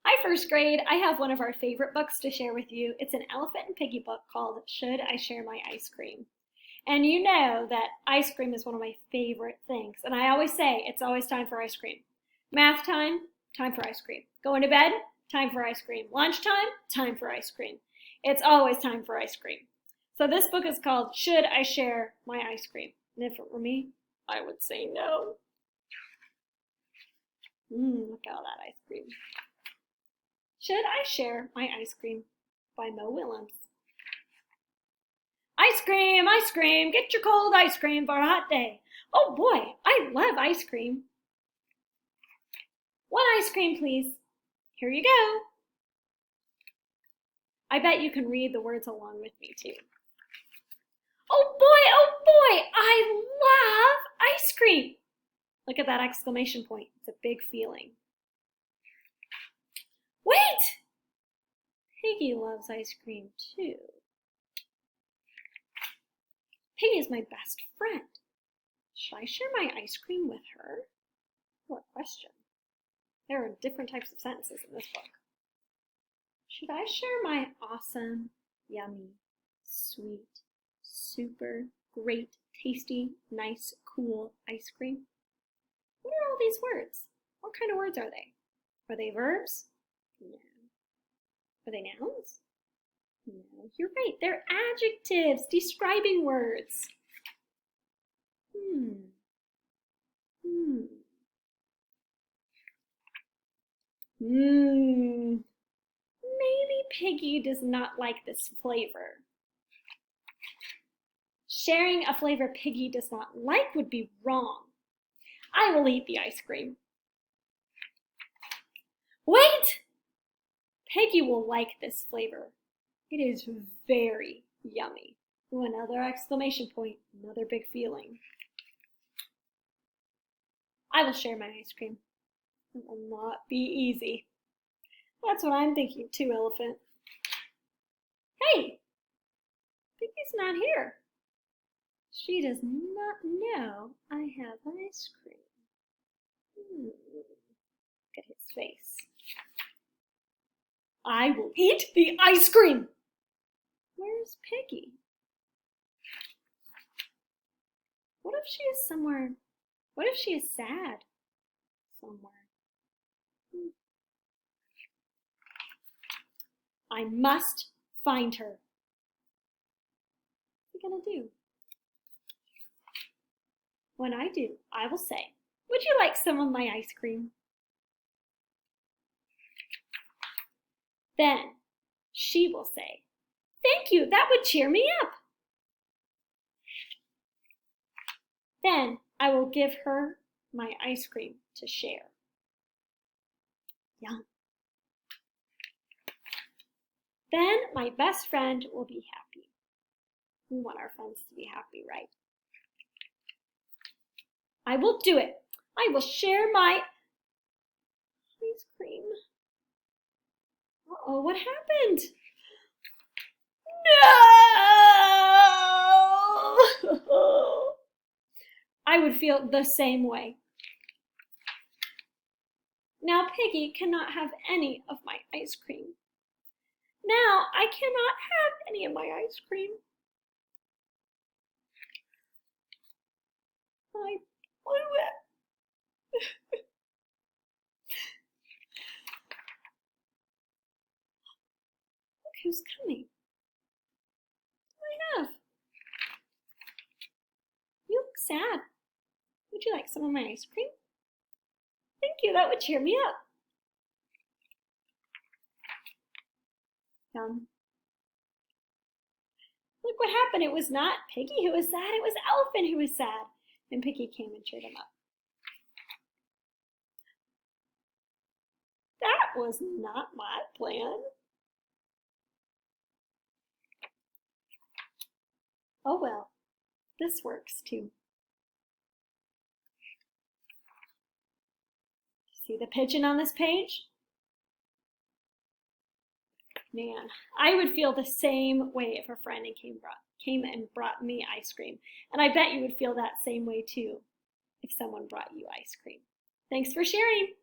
Hi, first grade. I have one of our favorite books to share with you. It's an Elephant and Piggy book called Should I Share My Ice Cream? And you know that ice cream is one of my favorite things. And I always say it's always time for ice cream. Math time, time for ice cream. Going to bed, time for ice cream. Lunchtime, time for ice cream. It's always time for ice cream. So this book is called Should I Share My Ice Cream? And if it were me, I would say no. Look at all that ice cream. Should I Share My Ice Cream? By Mo Willems. Ice cream, get your cold ice cream for a hot day. Oh boy, I love ice cream. One ice cream, please. Here you go. I bet you can read the words along with me too. Oh boy, I love ice cream. Look at that exclamation point. It's a big feeling. Wait! Piggy loves ice cream too. Piggy is my best friend. Should I share my ice cream with her? What question? There are different types of sentences in this book. Should I share my awesome, yummy, sweet, super, great, tasty, nice, cool ice cream? What are all these words? What kind of words are they? Are they verbs? No. Are they nouns? No, you're right. They're adjectives, describing words. Maybe Piggy does not like this flavor. Sharing a flavor Piggy does not like would be wrong. I will eat the ice cream. Wait! Piggy will like this flavor. It is very yummy. Ooh, another exclamation point, another big feeling. I will share my ice cream. It will not be easy. That's what I'm thinking too, Elephant. Hey, Piggy's not here. She does not know I have ice cream. Look at his face. I will eat the ice cream. Where's Piggy? What if she is somewhere? What if she is sad somewhere? I must find her. What are you gonna do? When I do, I will say, would you like some of my ice cream? Then she will say, thank you, that would cheer me up. Then I will give her my ice cream to share. Yum. Then my best friend will be happy. We want our friends to be happy, right? I will do it. I will share my ice cream. Uh-oh, what happened? No! I would feel the same way. Now Piggy cannot have any of my ice cream. Now I cannot have any of my ice cream. I blew it. Look who's coming. What do I have? You look sad. Would you like some of my ice cream? Thank you, that would cheer me up. Yum. Look what happened. It was not Piggy who was sad, it was Elephant who was sad. And Piggy came and cheered him up. That was not my plan. Oh well, this works too. See the pigeon on this page? Man, I would feel the same way if a friend came and brought me ice cream. And I bet you would feel that same way too if someone brought you ice cream. Thanks for sharing.